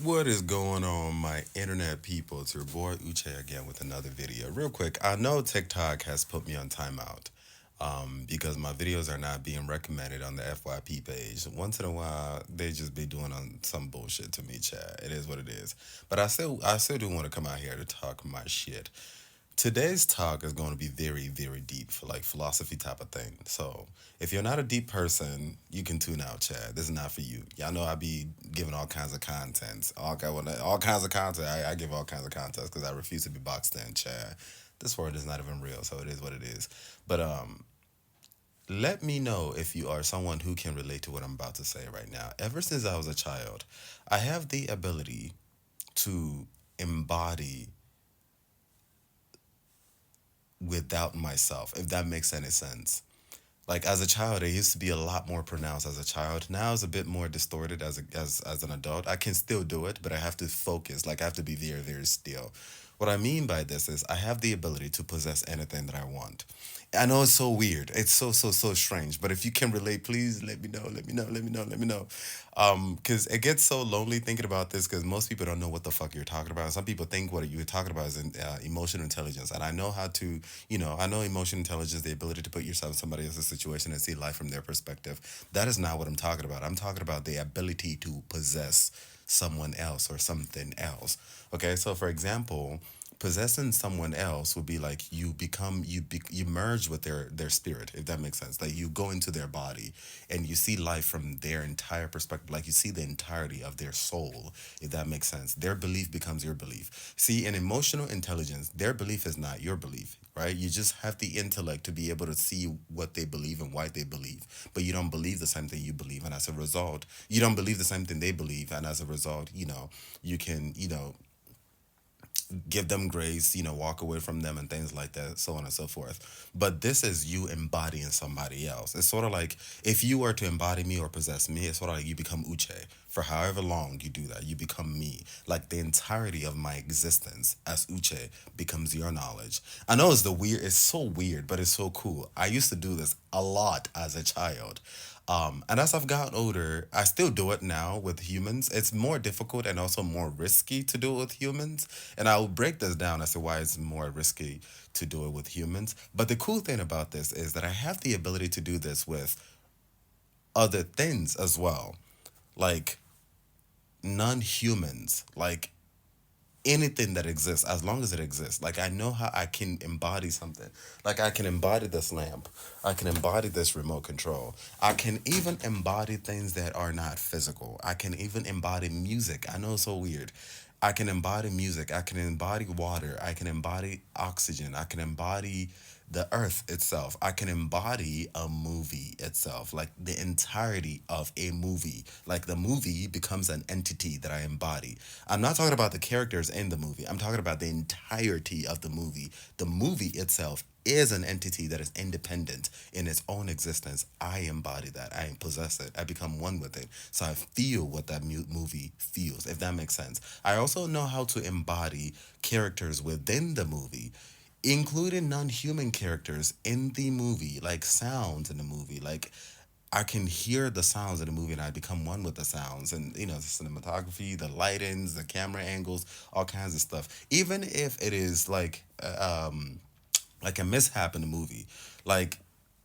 What is going on, my internet people? It's your boy Uche again with another video. Real quick, I know TikTok has put me on timeout because my videos are not being recommended on the FYP page. Once in a while, they just be doing on some bullshit to me, chat. It is what it is. But I still do want to come out here to talk my shit. Today's talk is going to be very, very deep for like philosophy type of thing. So if you're not a deep person, you can tune out, Chad. This is not for you. Y'all know I be giving all kinds of contents, all kinds of content. I give all kinds of content because I refuse to be boxed in, Chad. This word is not even real, so it is what it is. But let me know if you are someone who can relate to what I'm about to say right now. Ever since I was a child, I have the ability to embody without myself, if that makes any sense. Like as a child, it used to be a lot more pronounced as a child. Now it's a bit more distorted as an adult. I can still do it, but I have to focus. Like I have to be very, very still. What I mean by this is I have the ability to possess anything that I want. I know it's so weird. It's so strange. But if you can relate, please let me know. Let me know. Let me know. Let me know. Because it gets so lonely thinking about this. Because most people don't know what the fuck you're talking about. Some people think what you're talking about is emotional intelligence, and I know how to. I know emotional intelligence, the ability to put yourself in somebody else's situation and see life from their perspective. That is not what I'm talking about. I'm talking about the ability to possess someone else or something else. Okay, so for example, possessing someone else would be like you merge with their spirit, if that makes sense. Like you go into their body and you see life from their entire perspective, like you see the entirety of their soul, if that makes sense. Their belief becomes your belief. See, in emotional intelligence, their belief is not your belief, right? You just have the intellect to be able to see what they believe and why they believe, but you don't believe the same thing you believe, and as a result, you don't believe the same thing they believe, and as a result, you can give them grace, walk away from them and things like that, so on and so forth. But this is you embodying somebody else. It's sort of like if you were to embody me or possess me, it's sort of like you become Uche. For however long you do that, you become me. Like the entirety of my existence as Uche becomes your knowledge. I know it's so weird, but it's so cool. I used to do this a lot as a child. And as I've gotten older, I still do it now with humans. It's more difficult and also more risky to do it with humans. And I'll break this down as to why it's more risky to do it with humans. But the cool thing about this is that I have the ability to do this with other things as well, like non humans, like anything that exists, as long as it exists. Like I know how I can embody something. Like I can embody this lamp. I can embody this remote control. I can even embody things that are not physical. I can even embody music. I know it's so weird. I can embody music. I can embody water. I can embody oxygen. I can embody the earth itself. I can embody a movie itself, like the entirety of a movie. Like the movie becomes an entity that I embody. I'm not talking about the characters in the movie. I'm talking about the entirety of the movie. The movie itself is an entity that is independent in its own existence. I embody that. I possess it. I become one with it. So I feel what that movie feels, if that makes sense. I also know how to embody characters within the movie, including non-human characters in the movie, like sounds in the movie. Like I can hear the sounds in the movie and I become one with the sounds, and the cinematography, the lightings, the camera angles, all kinds of stuff. Even if it is like a mishap in the movie, like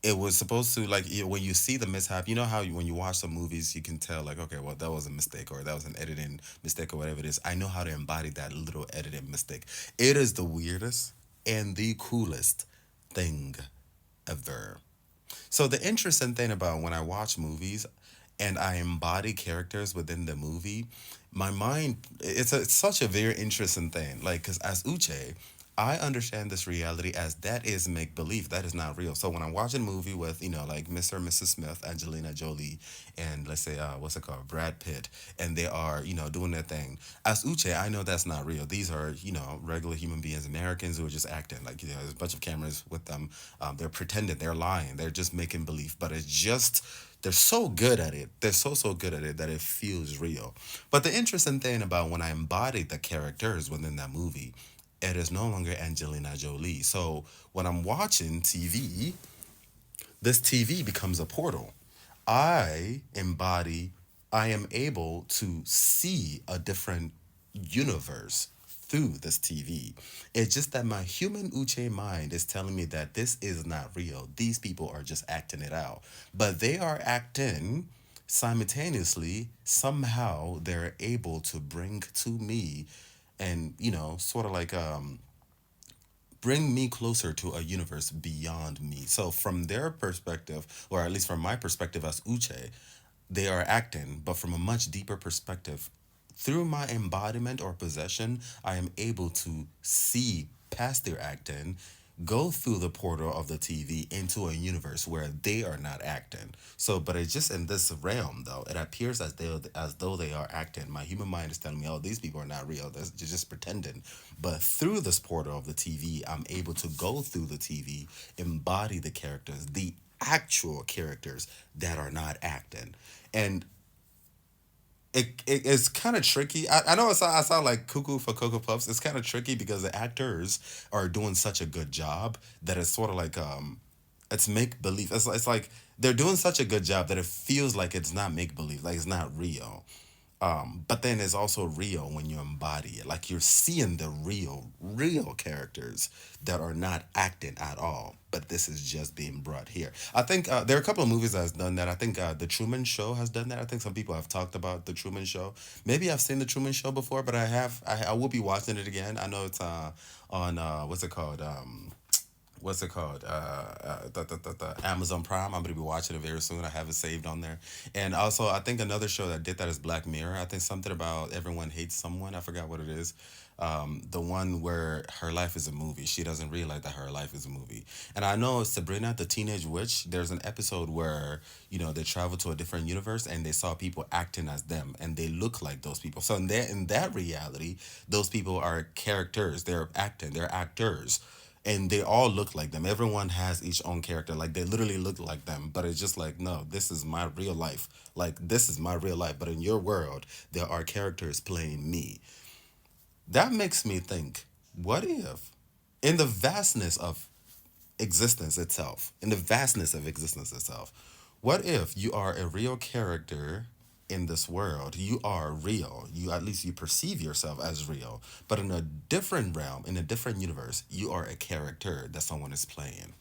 it was supposed to, like, when you see the mishap, you know how when you watch some movies you can tell, like, okay, well, that was a mistake or that was an editing mistake or whatever it is. I know how to embody that little editing mistake. It is the weirdest and the coolest thing ever. So the interesting thing about when I watch movies and I embody characters within the movie, my mind, it's such a very interesting thing. Like, because as Uche, I understand this reality as that is make believe. That is not real. So when I'm watching a movie with, like Mr. and Mrs. Smith, Angelina Jolie, and let's say, what's it called, Brad Pitt, and they are, doing their thing. As Uche, I know that's not real. These are, regular human beings, Americans who are just acting. Like, there's a bunch of cameras with them. They're pretending, they're lying, they're just making believe. But it's just, they're so good at it. They're so good at it that it feels real. But the interesting thing about when I embody the characters within that movie, it is no longer Angelina Jolie. So when I'm watching TV, this TV becomes a portal. I embody I am able to see a different universe through this TV. It's just that my human Uche mind is telling me that this is not real. These people are just acting it out. But they are acting simultaneously. Somehow they're able to bring to me and, sort of like bring me closer to a universe beyond me. So from their perspective, or at least from my perspective as Uche, they are acting, but from a much deeper perspective. Through my embodiment or possession, I am able to see past their acting, go through the portal of the TV into a universe where they are not acting. So, but it's just in this realm, though, it appears as though they are acting. My human mind is telling me, oh, these people are not real. They're just pretending. But through this portal of the TV, I'm able to go through the TV, embody the characters, the actual characters that are not acting. And it's kind of tricky. I know I sound like cuckoo for Cocoa Puffs. It's kind of tricky because the actors are doing such a good job that it's sort of like it's make believe. It's like they're doing such a good job that it feels like it's not make believe, like it's not real. But then it's also real when you embody it. Like you're seeing the real characters that are not acting at all. But this is just being brought here. I think there are a couple of movies that has done that. I think The Truman Show has done that. I think some people have talked about The Truman Show. Maybe I've seen The Truman Show before, but I will be watching it again. I know it's on what's it called? What's it called? The Amazon Prime. I'm gonna be watching it very soon. I have it saved on there. And also, I think another show that did that is Black Mirror. I think something about everyone hates someone. I forgot what it is. The one where her life is a movie. She doesn't realize that her life is a movie. And I know Sabrina, the Teenage Witch. There's an episode where they travel to a different universe and they saw people acting as them, and they look like those people. So in that reality, those people are characters. They're acting. They're actors, and they all look like them. Everyone has each own character. Like they literally look like them, but it's just like, no, this is my real life. Like this is my real life, but in your world, there are characters playing me. That makes me think, what if in the vastness of existence itself, what if you are a real character in this world? You are real. You at least you perceive yourself as real. But in a different realm, in a different universe, you are a character that someone is playing.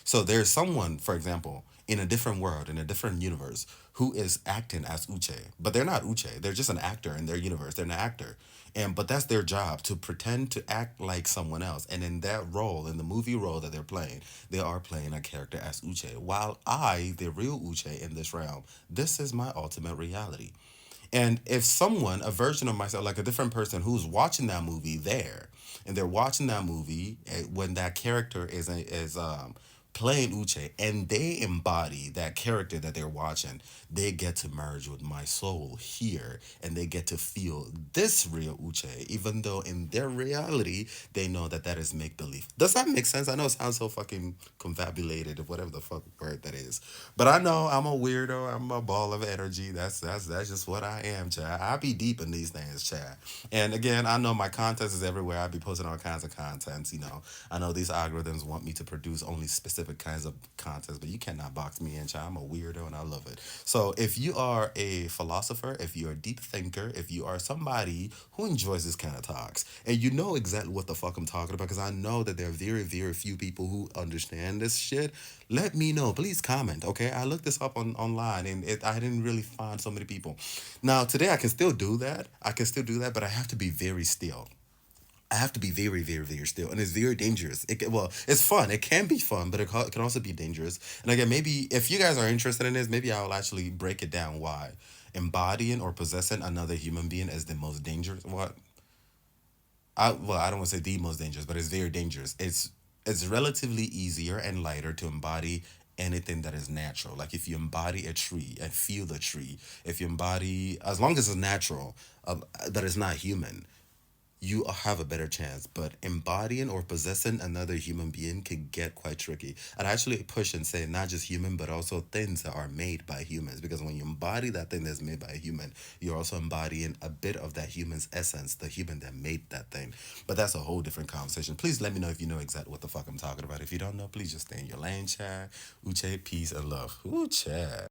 So there's someone, for example, in a different world, in a different universe, who is acting as Uche, but they're not Uche. They're just an actor in their universe. They're an actor, and but that's their job to pretend to act like someone else. And in that role, in the movie role that they're playing, they are playing a character as Uche. While I, the real Uche in this realm, this is my ultimate reality. And if someone, a version of myself, like a different person who's watching that movie there, and they're watching that movie when that character is playing Uche, and they embody that character that they're watching, they get to merge with my soul here, and they get to feel this real Uche, even though in their reality they know that that is make believe. Does that make sense? I know it sounds so fucking confabulated, or whatever the fuck word that is, but I know I'm a weirdo. I'm a ball of energy. That's just what I am, Chad. I be deep in these things, Chad. And again, I know my content is everywhere. I be posting all kinds of contents. I know these algorithms want me to produce only specific kinds of contents, but you cannot box me in, Chad. I'm a weirdo and I love it. So if you are a philosopher, if you're a deep thinker, if you are somebody who enjoys this kind of talks, and you know exactly what the fuck I'm talking about, because I know that there are very, very few people who understand this shit, let me know. Please comment, okay? I looked this up online, and I didn't really find so many people. Now, today I can still do that. I can still do that, but I have to be very still. I have to be very, very, very still, and it's very dangerous. Well, it's fun. It can be fun, but it can also be dangerous. And again, maybe if you guys are interested in this, maybe I'll actually break it down why embodying or possessing another human being is the most dangerous. I don't want to say the most dangerous, but it's very dangerous. It's relatively easier and lighter to embody anything that is natural. Like if you embody a tree and feel the tree, if you embody, as long as it's natural, that is not human, you have a better chance. But embodying or possessing another human being can get quite tricky. I'd actually push and say not just human, but also things that are made by humans. Because when you embody that thing that's made by a human, you're also embodying a bit of that human's essence, the human that made that thing. But that's a whole different conversation. Please let me know if you know exactly what the fuck I'm talking about. If you don't know, please just stay in your lane, chat. Uche, peace and love. Ooh, chat.